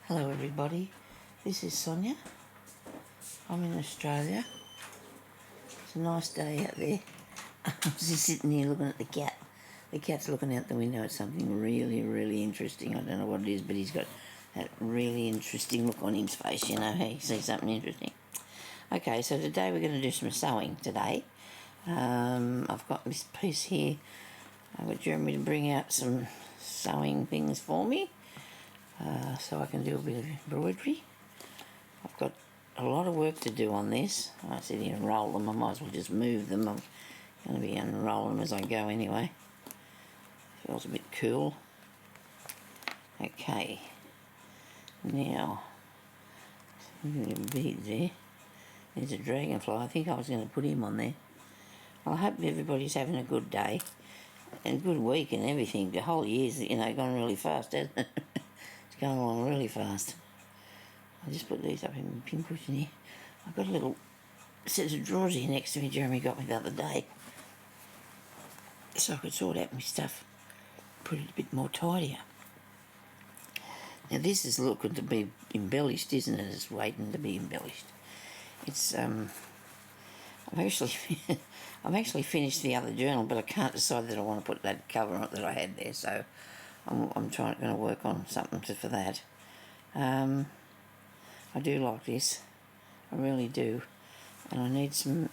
Hello everybody, this is Sonya. I'm in Australia. It's a nice day out there. I'm just sitting here looking at the cat. The cat's looking out the window at something really interesting. I don't know what it is, but he's got that really interesting look on his face, you know, he sees something interesting. Okay, so today we're going to do some sewing today. I've got this piece here. I've got Jeremy to bring out some sewing things for me. So I can do a bit of embroidery. I've got a lot of work to do on this. I sit here and roll them. I might as well just move them. I'm going to be unrolling them as I go anyway. Feels a bit cool. Okay. Now, beads there. There's a dragonfly. I think I was going to put him on there. I hope everybody's having a good day and a good week and everything. The whole year's, you know, gone really fast, hasn't it? It's going along really fast. I'll just put these up in the pin cushion here. I've got a little set of drawers here next to me Jeremy got me the other day, so I could sort out my stuff, put it a bit more tidier. Now this is looking to be embellished, isn't it? It's waiting to be embellished. It's I've actually finished the other journal, but I can't decide that I want to put that cover on it that I had there, so I'm going to work on something for that. I do like this, I really do, and I need some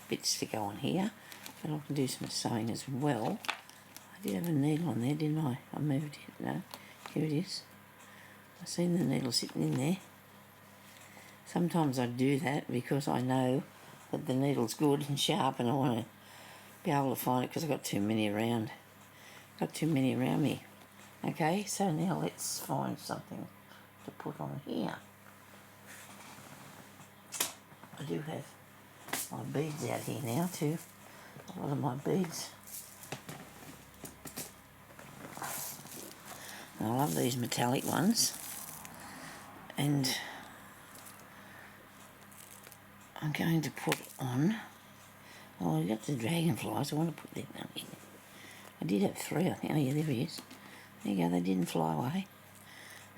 bits to go on here, but I can do some sewing as well. I did have a needle on there, didn't I? I moved it. No, here it is. I've seen the needle sitting in there. Sometimes I do that because I know that the needle's good and sharp and I want to be able to find it because I've got too many around. Got too many around me. Okay, so now let's find something to put on here. I do have my beads out here now too. A lot of my beads. I love these metallic ones. And I'm going to put on, oh, I got the dragonflies, I want to put them on in. I did have 3, I think. Oh yeah, there he is. There you go, they didn't fly away.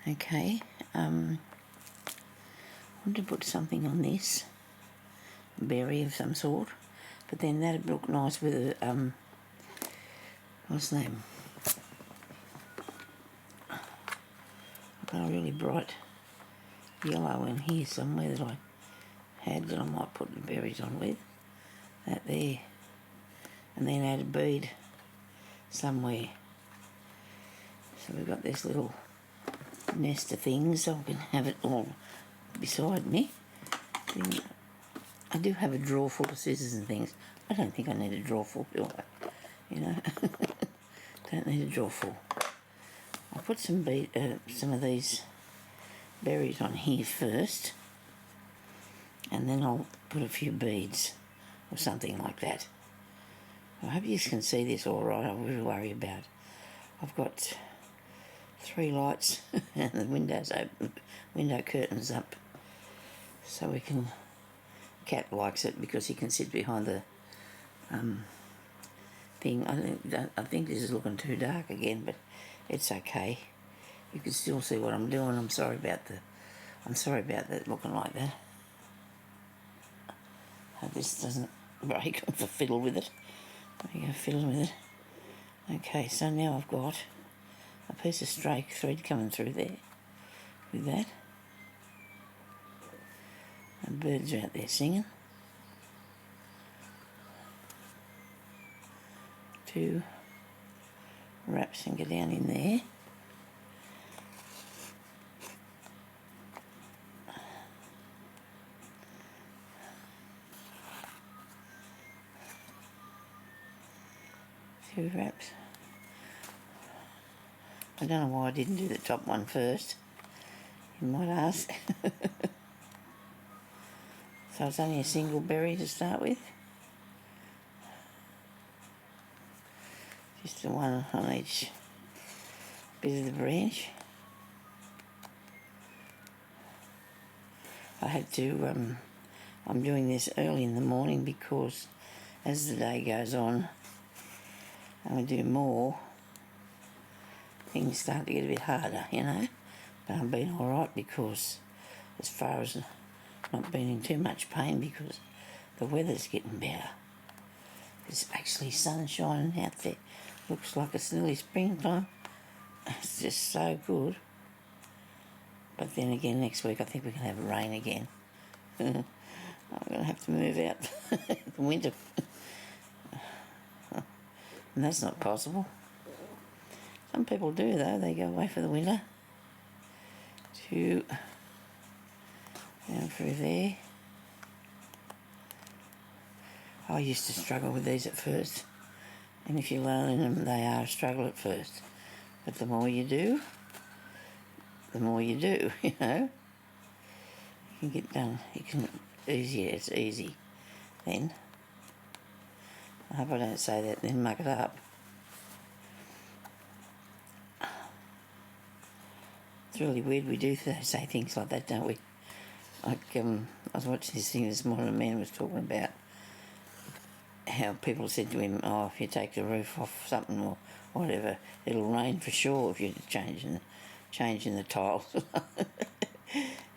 Okay, I want to put something on this, a berry of some sort, but then that'd look nice with a, what's the name? I've got a really bright yellow in here somewhere that I had that I might put the berries on with. That there. And then add a bead somewhere. So we've got this little nest of things, so I can have it all beside me. Then I do have a drawer full of scissors and things. I don't think I need a drawer full, do I? You know, don't need a drawer full. I'll put some of these berries on here first, and then I'll put a few beads or something like that. I hope you can see this all right. I really worry about it. I've got 3 lights and the windows open, window curtains up, so we can. Cat likes it because he can sit behind the thing. I think this is looking too dark again, but it's okay. You can still see what I'm doing. I'm sorry about that looking like that. Hope this doesn't break if I fiddle with it. There you go, fiddling with it. Okay, so now I've got a piece of stray thread coming through there with that. And birds are out there singing. 2 wraps and go down in there. Two wraps. I don't know why I didn't do the top one first. You might ask. So it's only a single berry to start with. Just the one on each bit of the branch. I had to, I'm doing this early in the morning because as the day goes on and we do more, things start to get a bit harder, you know. But I've been alright because, as far as not being in too much pain, because the weather's getting better. There's actually sun shining out there. Looks like it's nearly springtime. It's just so good. But then again, next week I think we're going to have rain again. I'm going to have to move out the winter. And that's not possible. Some people do though, they go away for the winter to down through there. I used to struggle with these at first, and if you're learning them, they are a struggle at first. But the more you do, you know, you can get done. It's easy then. I hope I don't say that and then muck it up. It's really weird we do say things like that, don't we? Like, I was watching this thing this morning, a man was talking about how people said to him, oh, if you take the roof off something or whatever, it'll rain for sure if you're changing the tiles.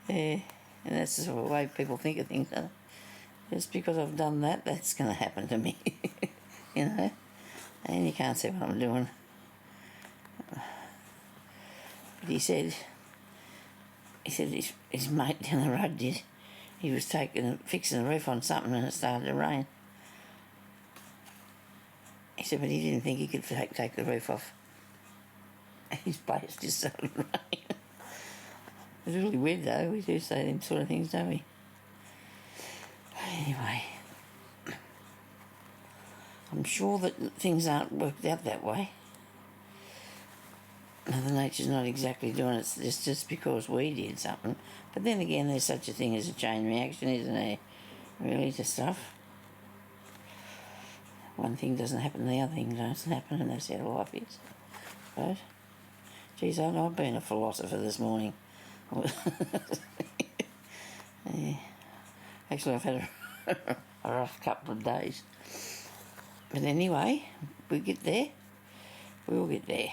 Yeah, and that's the sort of way people think of things. Just because I've done that, that's going to happen to me. You know? And you can't see what I'm doing. But he said his mate down the road did. He was fixing the roof on something and it started to rain. He said, but he didn't think he could take the roof off. His place just started raining. It's really weird though, we do say them sort of things, don't we? Anyway, I'm sure that things aren't worked out that way. Mother Nature's not exactly doing it just because we did something. But then again, there's such a thing as a chain reaction, isn't there? Really, to stuff. One thing doesn't happen, the other thing doesn't happen, and that's how life is. But, geez, I've been a philosopher this morning. Yeah. Actually, I've had a rough couple of days. But anyway, we get there. We'll get there.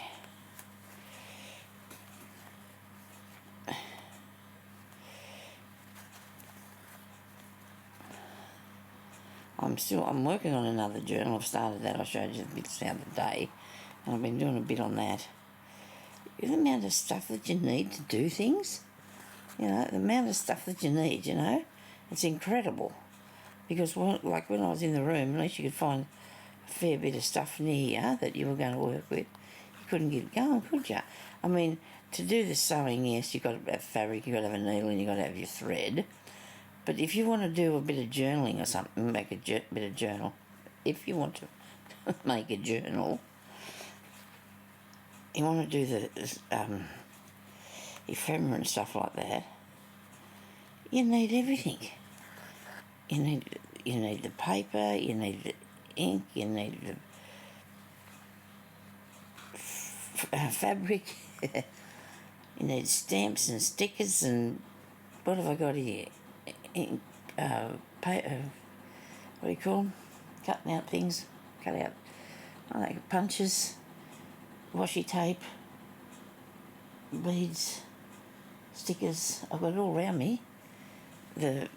I'm working on another journal. I've started that. I showed you the bits the other day, and I've been doing a bit on that. The amount of stuff that you need to do things, you know, the amount of stuff that you need, you know, it's incredible. Because when I was in the room, at least you could find a fair bit of stuff near you that you were going to work with. You couldn't get it going, could you? I mean, to do the sewing, yes, you've got to have fabric, you've got to have a needle, and you've got to have your thread. But if you want to do a bit of journaling or something, make a bit of journal. If you want to make a journal, you want to do the ephemera and stuff like that, you need everything. You need the paper, you need the ink, you need the fabric, you need stamps and stickers and what have I got here? Ink, paper, what do you call them? Cutting out things, like punches, washi tape, beads, stickers. I've got it all around me. The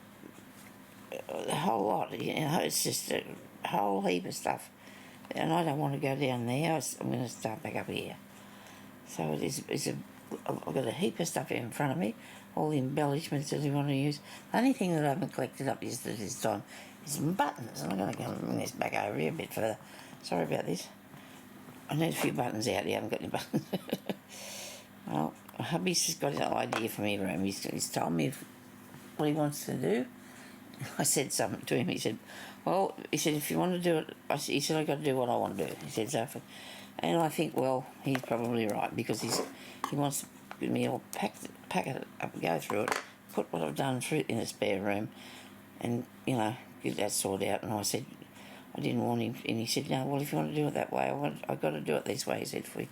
whole lot, you know, it's just a whole heap of stuff. And I don't want to go down there. I'm going to start back up here. So I've got a heap of stuff in front of me, all the embellishments that you want to use. The only thing that I haven't collected up is this time is some buttons. And I'm going to go and bring this back over here a bit further. Sorry about this. I need a few buttons out here. I haven't got any buttons. Well, hubby's got an idea for me, room. He's told me what he wants to do. I said something to him. He said, if you want to do it, he said, I've got to do what I want to do. He said, so, and I think, well, he's probably right, because he wants to get me all pack it up, go through it, put what I've done through in the spare room, and, you know, get that sorted out. And I said, I didn't want him, and he said, no, well, if you want to do it that way, I've got to do it this way. He said, for you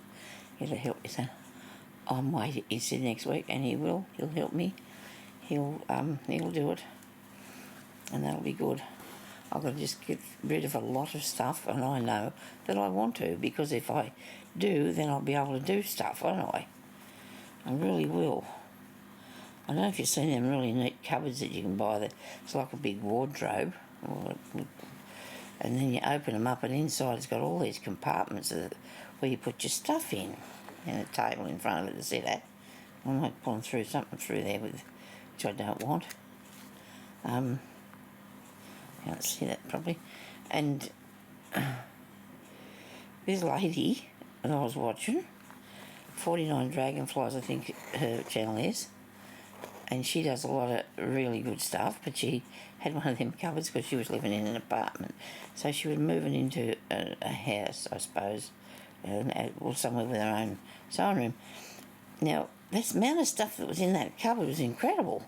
to help me. So I'm waiting. He said next week, and he'll help me. He'll do it, and that'll be good. I've got to just get rid of a lot of stuff, and I know that I want to, because if I do, then I'll be able to do stuff, won't I? I really will. I don't know if you've seen them really neat cupboards that you can buy. That it's like a big wardrobe, and then you open them up, and inside it's got all these compartments where you put your stuff in, and a table in front of it to sit at. I might pull through something through there which I don't want. Can't see that properly. And this lady that I was watching, 49 Dragonflies, I think her channel is, and she does a lot of really good stuff, but she had one of them cupboards because she was living in an apartment. So she was moving into a house, I suppose, or somewhere with her own sewing room. Now, this amount of stuff that was in that cupboard was incredible.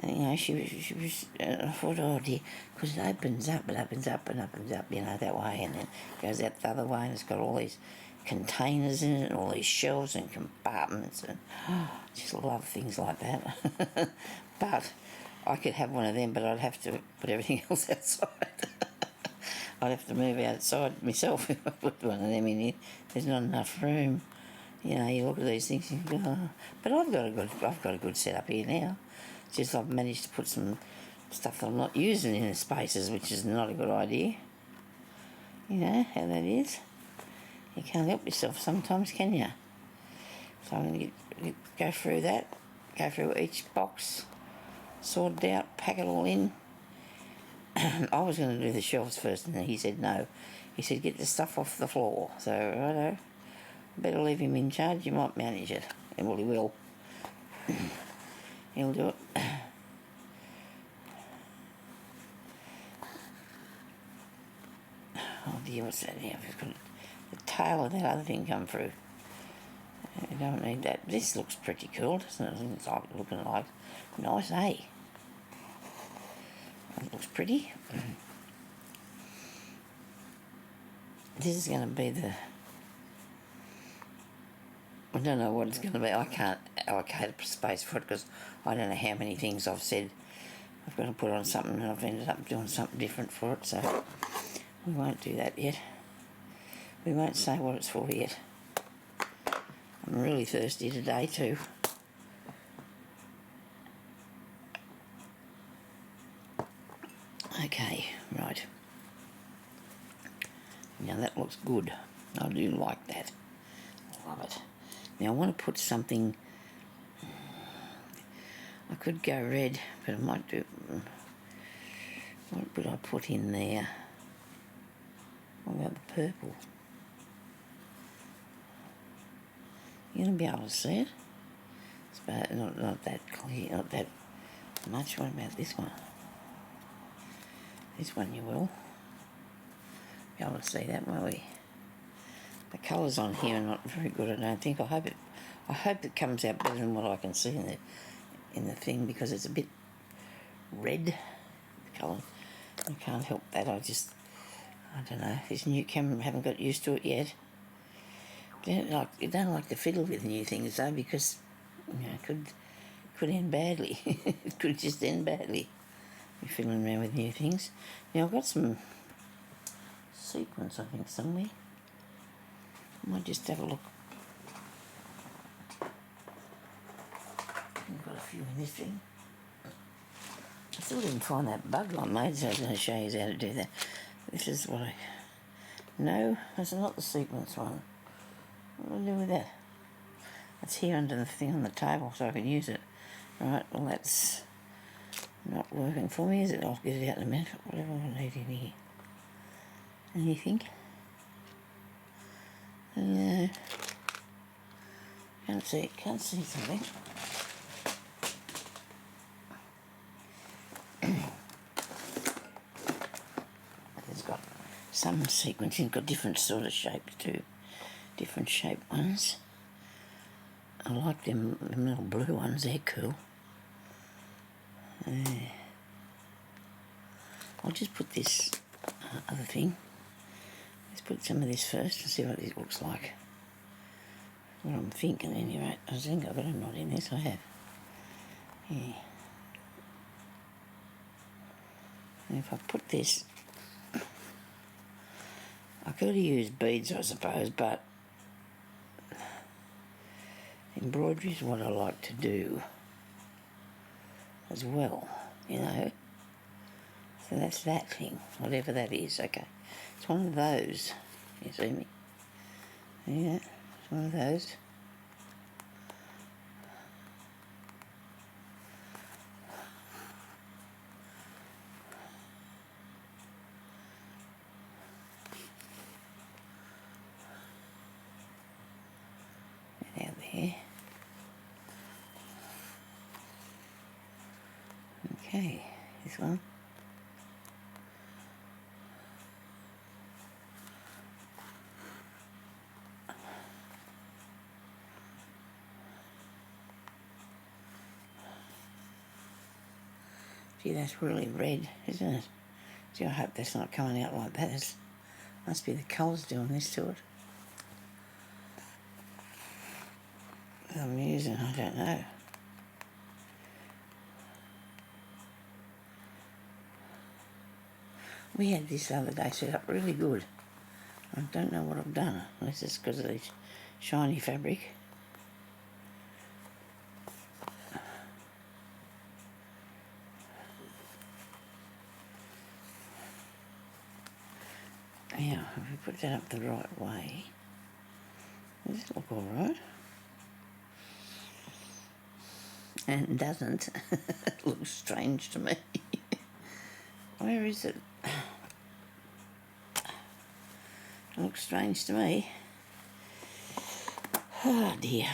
And, you know, she was I thought, oh dear, because it opens up and opens up and opens up, you know, that way, and then goes out the other way, and it's got all these containers in it, and all these shelves and compartments, and I just love things like that. But I could have one of them, but I'd have to put everything else outside. I'd have to move outside myself if I put one of them in here. There's not enough room. You know, you look at these things and you go, oh. But I've got a good setup here now. It's just I've managed to put some stuff that I'm not using in the spaces, which is not a good idea. You know how that is. You can't help yourself sometimes, can you? So I'm going to go through that, go through each box, sort it out, pack it all in. I was going to do the shelves first, and then he said no. He said get the stuff off the floor. So righto, better leave him in charge. You might manage it, and well, he will. He'll do it. Oh dear, what's that here? I've got the tail of that other thing come through. I don't need that. This looks pretty cool, doesn't it? It's like looking like nice, eh? It looks pretty. This is going to be the... I don't know what it's going to be. I can't allocate a space for it because I don't know how many things I've said I've got to put on something, and I've ended up doing something different for it, so we won't do that yet. We won't say what it's for yet. I'm really thirsty today too. Okay, right. Now that looks good. I do like that. I love it. Now I want to put something... I could go red, but I might do... What would I put in there? What about the purple? You're going to be able to see it? It's about, not that clear, not that much. What about this one? This one you will. Be able to see that, won't we? The colours on here are not very good, I don't think. I hope it comes out better than what I can see in the thing, because it's a bit red, the colour. I can't help that. I don't know. This new camera, I haven't got used to it yet. You don't like to fiddle with new things though, because you know, it could end badly. It could just end badly. You're fiddling around with new things. Now I've got some sequins, I think, somewhere. I might just have a look. I've got a few in this thing. I still didn't find that bug I made, so I was going to show you how to do that. This is what I... No, that's not the sequence one. What do I do with that? That's here under the thing on the table, so I can use it. Right, well that's not working for me, is it? I'll get it out in a minute. Whatever I need in here. Anything? No. Can't see something. It's got some sequencing, got different sort of shapes too. Different shaped ones. I like them little blue ones, they're cool. I'll just put this other thing. Let's put some of this first and see what this looks like. What I'm thinking anyway. I think I've got a knot in this, I have. Yeah. And if I put this, I could have used beads I suppose, but embroidery is what I like to do as well, you know. So that's that thing, whatever that is, okay. It's one of those, you see me? Yeah, it's one of those. Get out there. Okay, this one. Gee, that's really red, isn't it? Gee, I hope that's not coming out like that. It must be the colours doing this to it. I'm using, I don't know. We had this the other day set up really good. I don't know what I've done, unless it's because of this shiny fabric. Now, if we put that up the right way, does it look alright? And it doesn't. It looks strange to me. Where is it? It looks strange to me. Oh dear.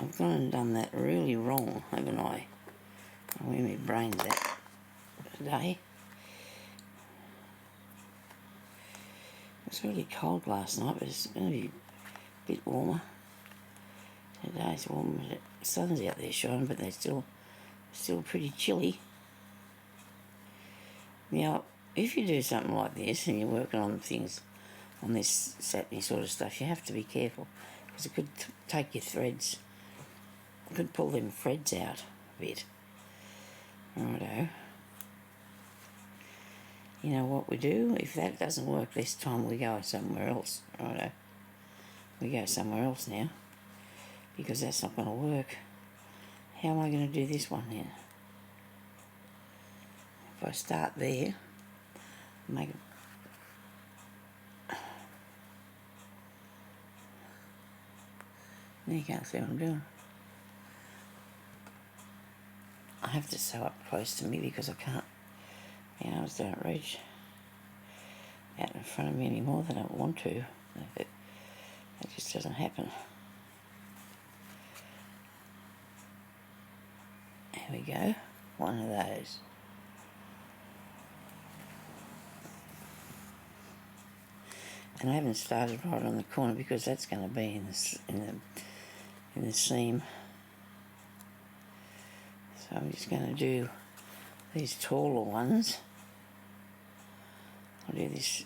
I've gone and done that really wrong, haven't I? Where my brain's at today. It was really cold last night, but it's going to be a bit warmer. Today's warm, the sun's out there shining, but they're still pretty chilly. Now, if you do something like this and you're working on things, on this satiny sort of stuff, you have to be careful, because it could take your threads, it could pull them threads out a bit. Righto. You know what we do? If that doesn't work this time, we go somewhere else. Righto. We go somewhere else now, because that's not going to work. How am I going to do this one then? If I start there, make it... You can't see what I'm doing. I have to sew up close to me because I can't, my arms don't reach out in front of me anymore. They don't want to. It just doesn't happen. There we go. One of those. And I haven't started right on the corner because that's going to be in the seam. So I'm just going to do these taller ones. I'll do this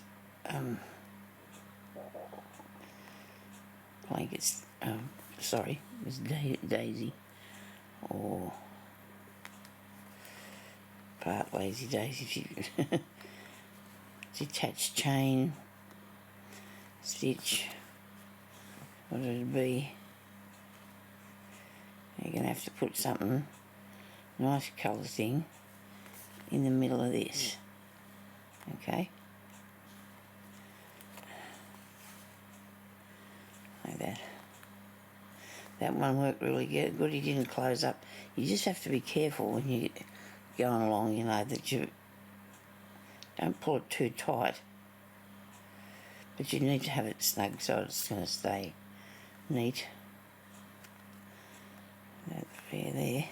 blankets, sorry, this daisy, or part lazy daisy, detached chain, stitch, what would it be? You're going to have to put something, nice colour thing, in the middle of this, okay? Like that. That one worked really good. He didn't close up. You just have to be careful when you're going along, you know, that you don't pull it too tight. But you need to have it snug so it's going to stay neat. That fair there.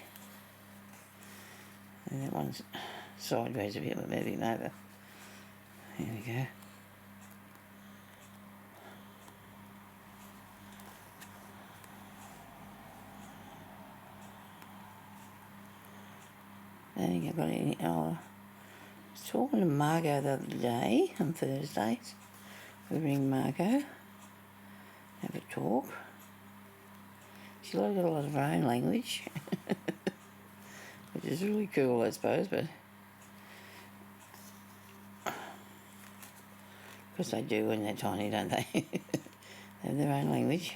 And that one's sideways a bit, we're moving over. There we go. I don't think I've got any. Oh, I was talking to Margot the other day, on Thursdays. We ring Margot, have a talk. She's got a lot of her own language, which is really cool, I suppose, but of course they do when they're tiny, don't they? have their own language.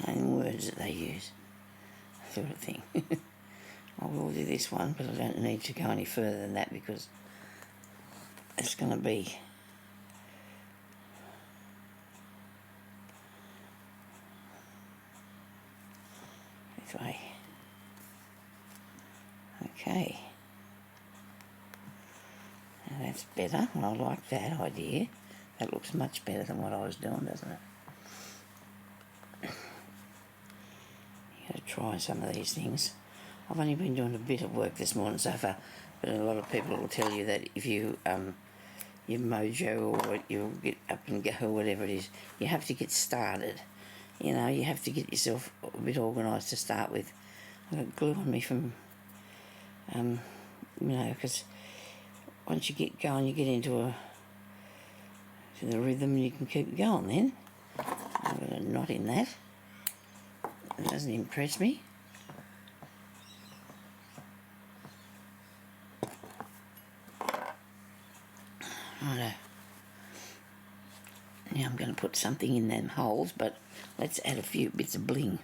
And words that they use, sort of thing. I will do this one, but I don't need to go any further than that because it's going to be this way. Okay. Now that's better. I like that idea. That looks much better than what I was doing, doesn't it? You got to try some of these things. I've only been doing a bit of work this morning so far, but a lot of people will tell you that if you your mojo or you'll get up and go or whatever it is, you have to get started. You know, you have to get yourself a bit organised to start with. I've got glue on me from, you know, because once you get going, you get into the rhythm and you can keep going then. I've got a knot in that. It doesn't impress me. Righto. Now I'm going to put something in them holes, but let's add a few bits of bling.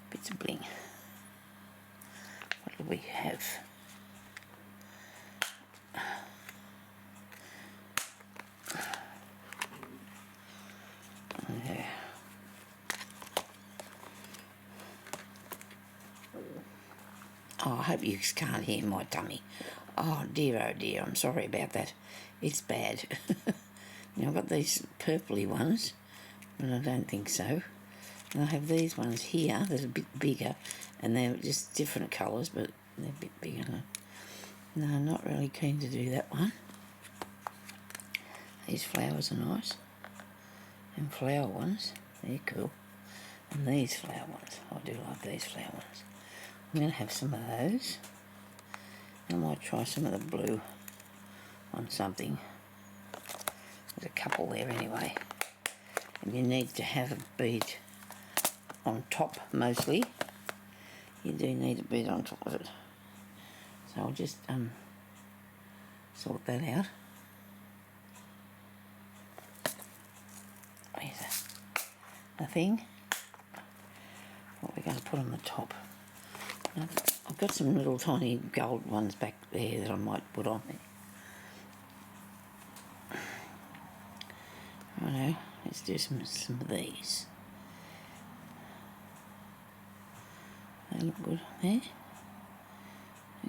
Bits of bling. What do we have? There. Oh, I hope you can't hear my tummy. Oh dear, I'm sorry about that. It's bad. Now I've got these purpley ones, but I don't think so. And I have these ones here that are a bit bigger, and they're just different colours, but they're a bit bigger. No, I'm not really keen to do that one. These flowers are nice. And flower ones, they're cool. And these flower ones, I do like these flower ones. I'm going to have some of those. I might try some of the blue on something. There's a couple there anyway. And you need to have a bead on top mostly. You do need a bead on top of it. So I'll just sort that out. Here's a thing. What we're going to put on the top. Now, I've got some little tiny gold ones back there that I might put on there. Righto, let's do some of these. They look good there.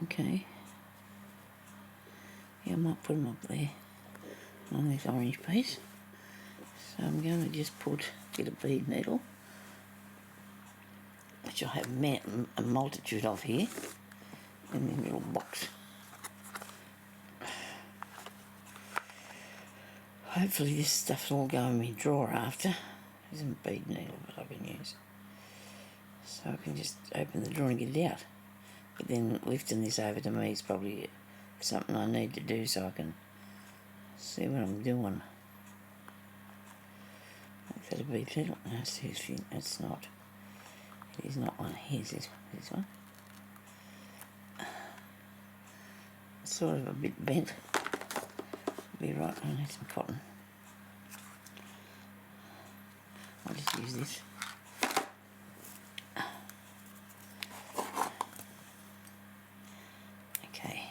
Okay. Yeah, I might put them up there on this orange piece. So I'm going to just get a bead needle, which I have a multitude of here in the little box. Hopefully this stuff will all go in my drawer after. There's a bead needle that I can use. So I can just open the drawer and get it out. But then lifting this over to me is probably something I need to do so I can see what I'm doing. Is that a bead needle? No, it's not. It is not one. Here's this one. It's sort of a bit bent. Be right, I need some cotton. I'll just use this. Okay.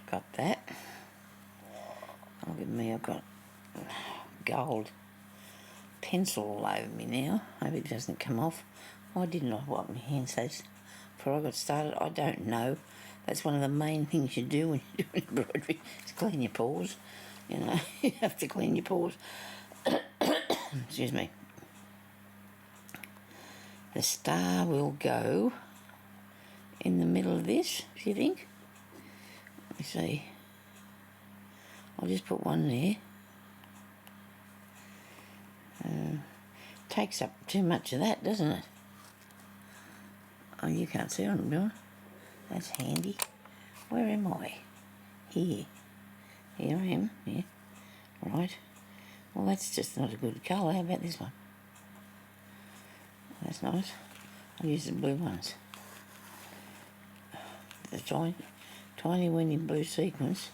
Got that. Look at me, I've got gold pencil all over me now. Hope it doesn't come off. Why didn't I wipe my hands before I got started? I don't know. That's one of the main things you do when you do embroidery, is clean your paws. You know, you have to clean your paws. Excuse me. The star will go in the middle of this, do you think? Let me see. I'll just put one there. Takes up too much of that, doesn't it? Oh, you can't see what I'm doing. That's handy. Where am I? Here. Here I am, yeah. Right. Well, that's just not a good colour. How about this one? That's nice. I'll use the blue ones. The tiny weeny blue sequins.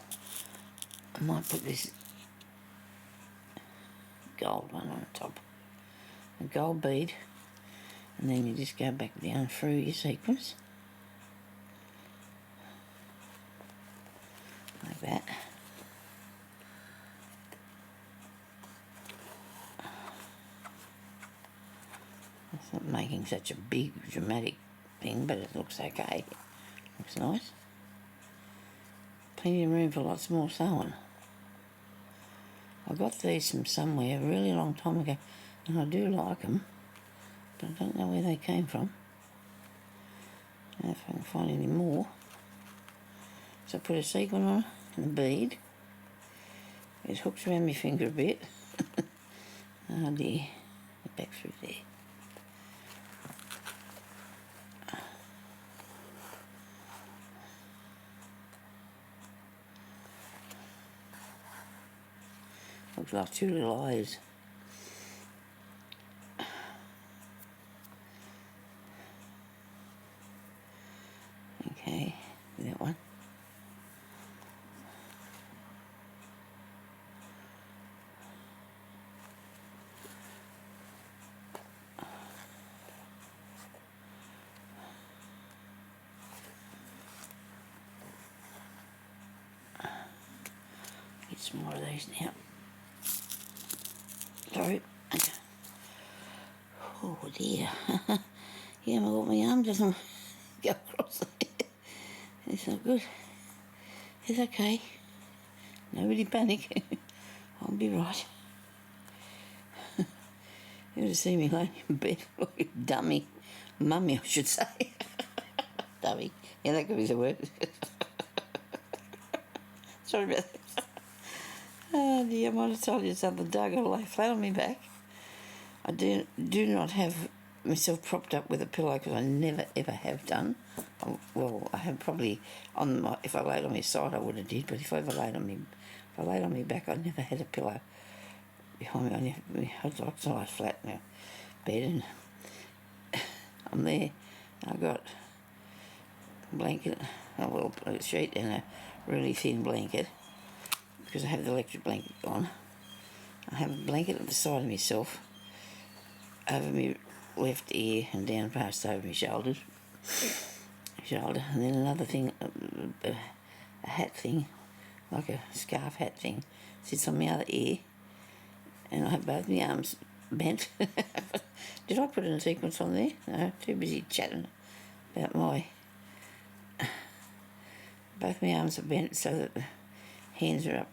I might put this gold one on the top. A gold bead. And then you just go back down through your sequins. Like that. It's not making such a big dramatic thing, but it looks okay. Looks nice. Plenty of room for lots more sewing. I got these from somewhere a really long time ago, and I do like them, but I don't know where they came from. Now if I can find any more. So I put a sequin on and a bead. It hooks around my finger a bit. Oh dear, get back through there. Looks like two little eyes. Okay, that one. Get some more of these now. Sorry. Oh dear. Yeah, my arm doesn't go across there. It's not good. It's okay. Nobody panic. I'll be right. You ought to see me laying in bed like a dummy. Mummy, I should say. Dummy. Yeah, that could be the word. Sorry about that. Oh dear, I might have told you something. Doug, I lay flat on my back. I do not have myself propped up with a pillow because I never ever have done. Well, I have probably if I laid on my side I would have did, but if I laid on my back I never had a pillow behind me. I like to lie flat in my bed and I'm there. I've got a blanket, a sheet and a really thin blanket because I have the electric blanket on. I have a blanket at the side of myself, over my left ear and down past over my shoulder, and then another thing, a hat thing, like a scarf hat thing, sits on my other ear, and I have both my arms bent. Did I put in a sequence on there? No, too busy chatting about both my arms are bent so that the hands are up,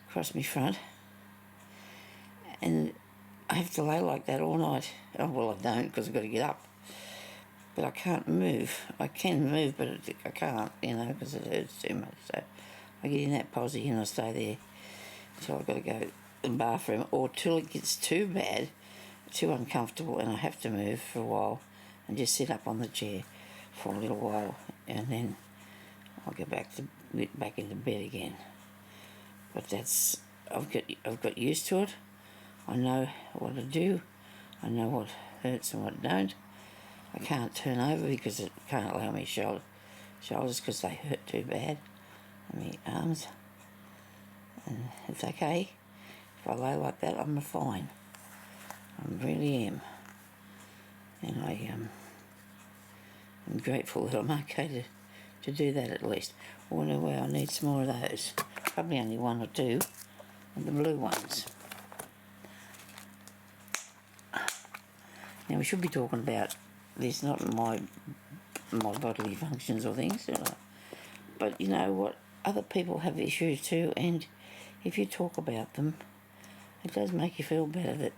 across my front, and I have to lay like that all night. Oh, well, I don't because I've got to get up. But I can't move. I can move, but I can't, because it hurts too much. So I get in that posy and I stay there until I've got to go to the bathroom or till it gets too bad, too uncomfortable, and I have to move for a while and just sit up on the chair for a little while, and then I'll get back into bed again. But I've got used to it. I know what to do. I know what hurts and what don't. I can't turn over because it can't allow me shoulders because they hurt too bad. And my arms. And it's okay. If I lay like that, I'm fine. I really am. And I'm grateful that I'm okay to do that at least. Wonder where I need some more of those. Probably only one or two of the blue ones. Now we should be talking about this, not my bodily functions or things, but you know what, other people have issues too, and if you talk about them, it does make you feel better. It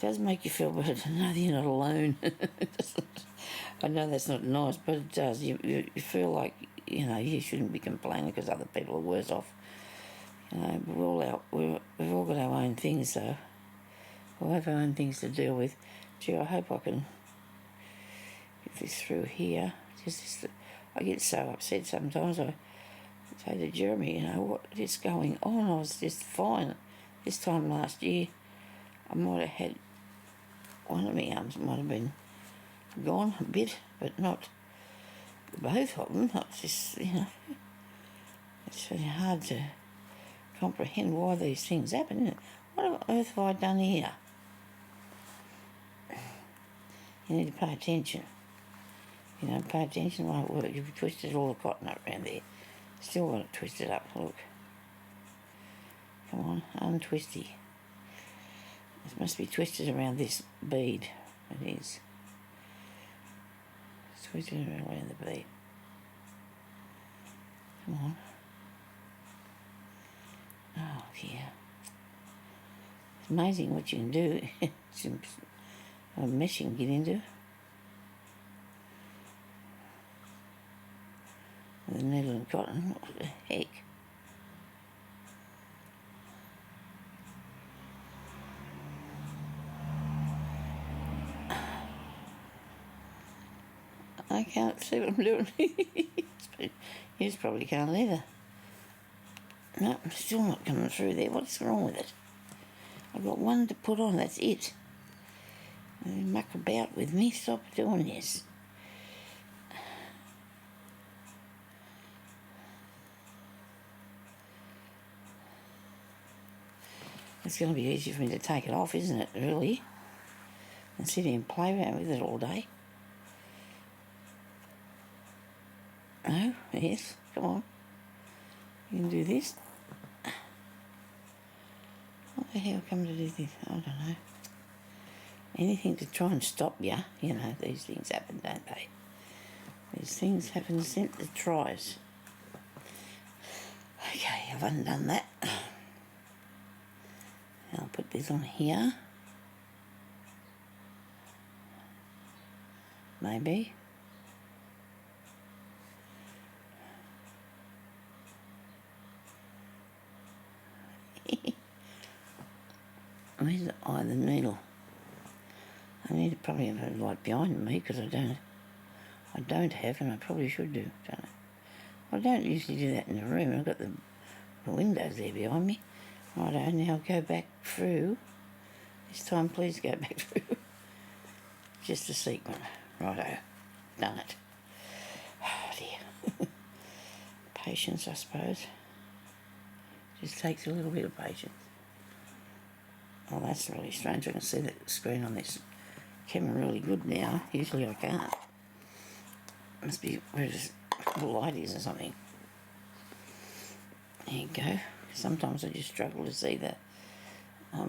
does make you feel better to know that you're not alone. I know that's not nice, but it does. You feel like you shouldn't be complaining because other people are worse off. We've all got our own things, though. We'll have our own things to deal with. Gee, I hope I can get this through here. I get so upset sometimes. I say to Jeremy, you know, what is going on? I was just fine. This time last year, I might have had one of my arms might have been gone a bit, but not both of them. It's just, you know, it's really hard to comprehend why these things happen, isn't it? What on earth have I done here? You need to pay attention. You know, pay attention won't work. You've twisted all the cotton up around there. Still got it twisted up, look. Come on, untwisty. It must be twisted around this bead. It is. It's twisted around the bead. Come on. Oh, dear. It's amazing what you can do. Some mess you can get into. With the needle and cotton. What the heck? I can't see what I'm doing. You probably can't either. No, I'm still not coming through there. What's wrong with it? I've got one to put on, that's it. You muck about with me, stop doing this. It's going to be easy for me to take it off, isn't it, really? And sit here and play around with it all day. No? Yes? Come on. You can do this. What the hell come to do this? I don't know. Anything to try and stop you. You know, these things happen, don't they? These things happen sent to tries. Okay, I've undone that. I'll put this on here. Maybe. Where's the eye of the needle? I need to probably have a light behind me because I don't have, and I probably should do, don't I? I don't usually do that in the room. I've got the windows there behind me. Righto, now go back through. This time please go back through. Just a sequin. Righto, done it. Oh dear. Patience, I suppose. Just takes a little bit of patience. Oh, that's really strange. I can see the screen on this camera really good now. Usually I can't. Must be where the light is or something. There you go. Sometimes I just struggle to see that. I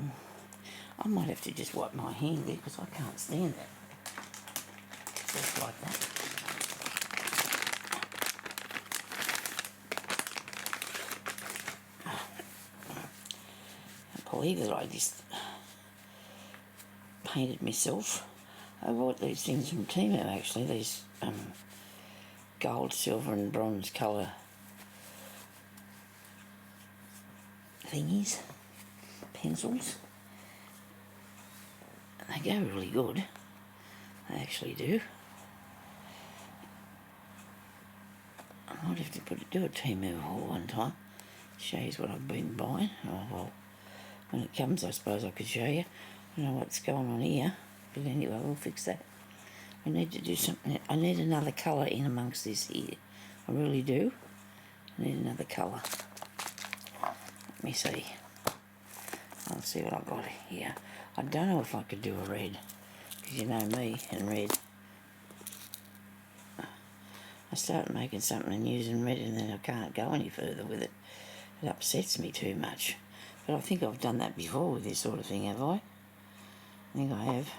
might have to just wipe my hand there because I can't stand it. Just like that. I believe that I just painted myself. I bought these things from Timo actually, these gold, silver and bronze colour thingies, pencils. They go really good. They actually do. I might have to do a Timo haul one time. Show you what I've been buying. Oh well, when it comes I suppose I could show you. I don't know what's going on here, but anyway we'll fix that. I need to do something. I need another colour in amongst this here. I really do. I need another colour. Let me see. I'll see what I've got here. I don't know if I could do a red, because you know me and red. I start making something and using red and then I can't go any further with it. It upsets me too much. But I think I've done that before with this sort of thing, have I? I think I have.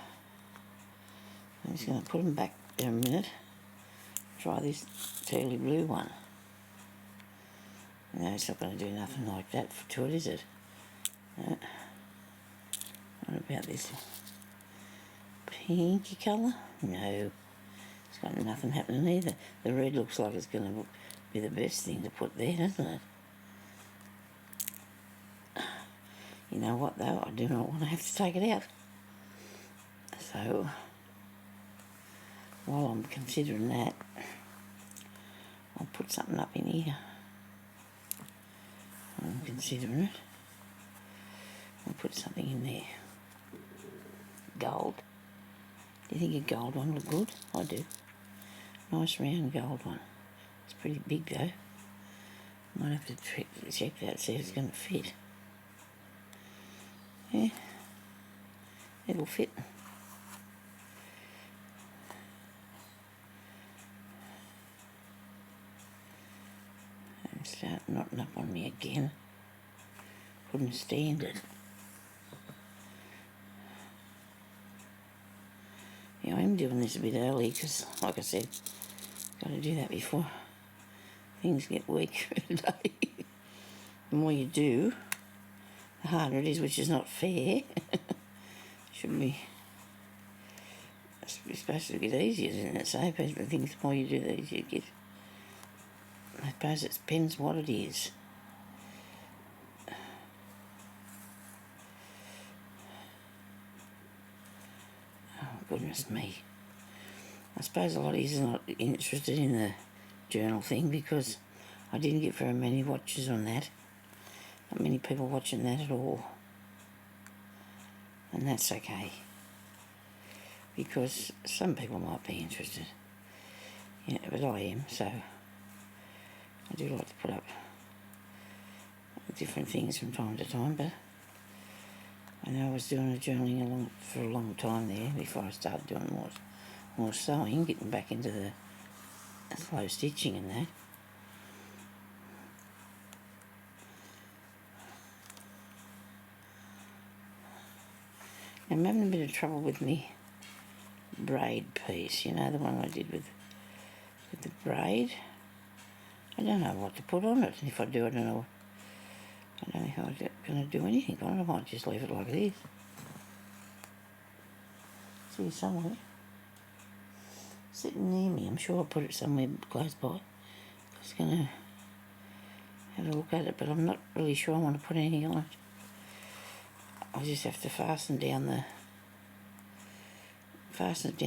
I'm just going to put them back there a minute. Try this tealy blue one. No, it's not going to do nothing like that to it, is it? No. What about this pinky colour? No. It's got nothing happening either. The red looks like it's going to be the best thing to put there, doesn't it? You know what though? I do not want to have to take it out. So, while I'm considering that, I'll put something up in here. I'm considering it. I'll put something in there. Gold. Do you think a gold one look good? I do. Nice round gold one. It's pretty big though. Might have to check that, see if it's going to fit. Yeah, it'll fit. And start knotting up on me again. Couldn't stand it. Yeah, I am doing this a bit early because, like I said, got to do that before things get weak for the day. The more you do, the harder it is, which is not fair. Should be. It's supposed to get easier, isn't it? So I think the more you do, the easier it gets. I suppose it depends what it is. Oh, goodness me. I suppose a lot of you are not interested in the journal thing because I didn't get very many watches on that. Not many people watching that at all. And that's okay. Because some people might be interested. Yeah, but I am, so I do like to put up different things from time to time, but I know I was doing journaling for a long time there before I started doing more sewing, getting back into the slow stitching and that. I'm having a bit of trouble with me braid piece, you know, the one I did with the braid. I don't know what to put on it. If I do, I don't know how I'm going to do anything on it. I might just leave it like this. See somewhere. Sitting near me. I'm sure I'll put it somewhere close by. I was going to have a look at it, but I'm not really sure I want to put anything on it. I just have to fasten it down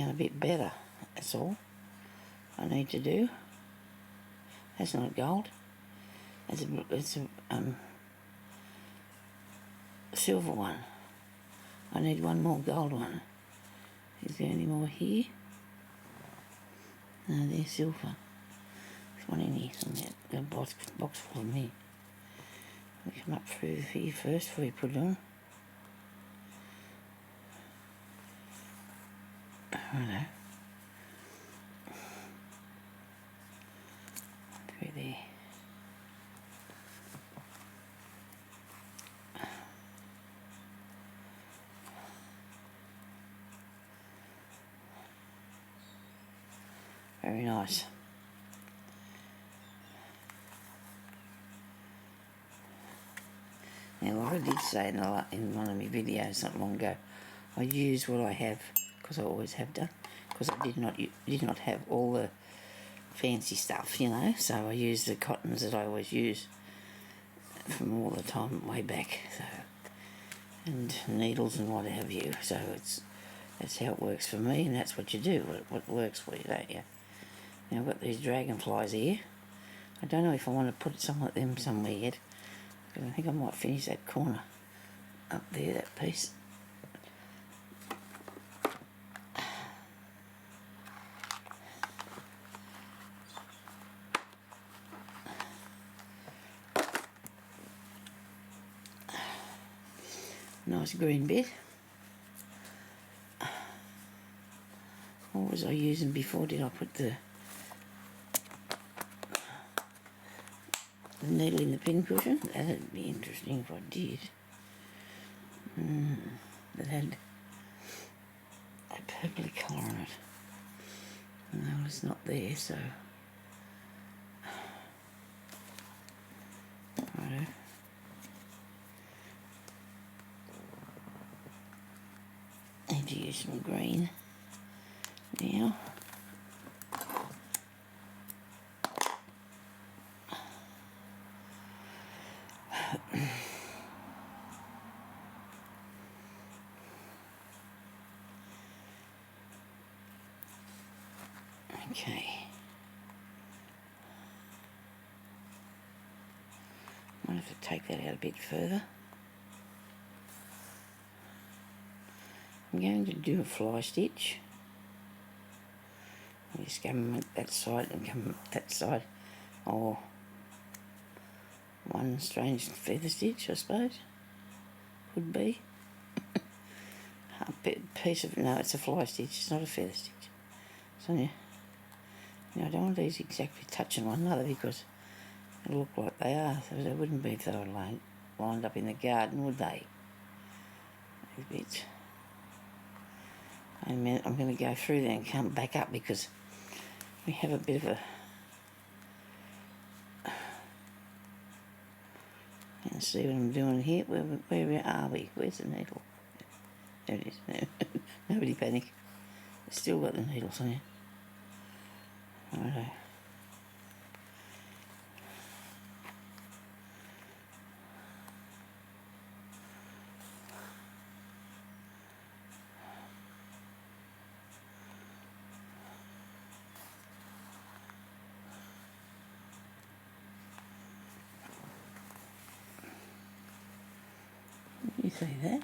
a bit better. That's all I need to do. That's not gold. It's a silver one. I need one more gold one. Is there any more here? No, they're silver. There's one in here somewhere. Got a box full of me. We come up through here first before you put it on. Righto. Through there. Very nice. Now, like I did say in one of my videos not long ago, I use what I have, because I always have done, because I did not have all the fancy stuff, you know, so I use the cottons that I always use from all the time way back, so, and needles and what have you, so that's how it works for me, and that's what you do, what works for you, don't you? Now I've got these dragonflies here. I don't know if I want to put some of them somewhere yet, but I think I might finish that corner up there, that piece. Nice green bit. What was I using before? Did I put the needle in the pin cushion? That'd be interesting if I did. That had a purpley colour on it. No, it's not there, so... Righto. Need to use some green now. Okay. Might have to take that out a bit further. I'm going to do a fly stitch. Just come that side and come that side, or one strange feather stitch, I suppose, could be. A piece of, no, it's a fly stitch, it's not a feather stitch. Sonya, I don't want these exactly touching one another because they look like they are, so they wouldn't be if they were lined up in the garden, would they? These bits. I'm going to go through there and come back up because we have a bit of a... Let's see what I'm doing here. Where are we? Where's the needle? There it is. Nobody panic. Still got the needles on you. Righto. You see that?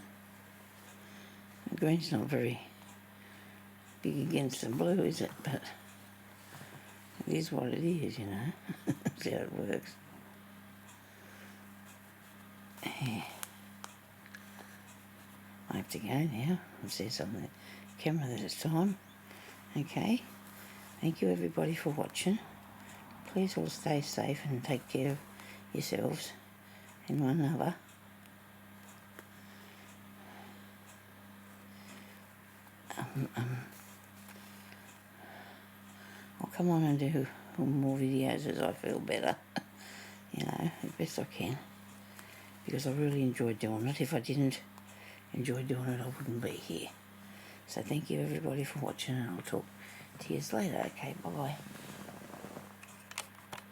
The green's not very big against the blue, is it? But it is what it is, you know. That's how it works. Yeah. I have to go now. It says on the camera that it's time. Okay. Thank you everybody for watching. Please all stay safe and take care of yourselves and one another. I'll come on and do more videos as I feel better, you know, as best I can, because I really enjoy doing it. If I didn't enjoy doing it, I wouldn't be here. So thank you everybody for watching, and I'll talk to you later. Okay, bye-bye.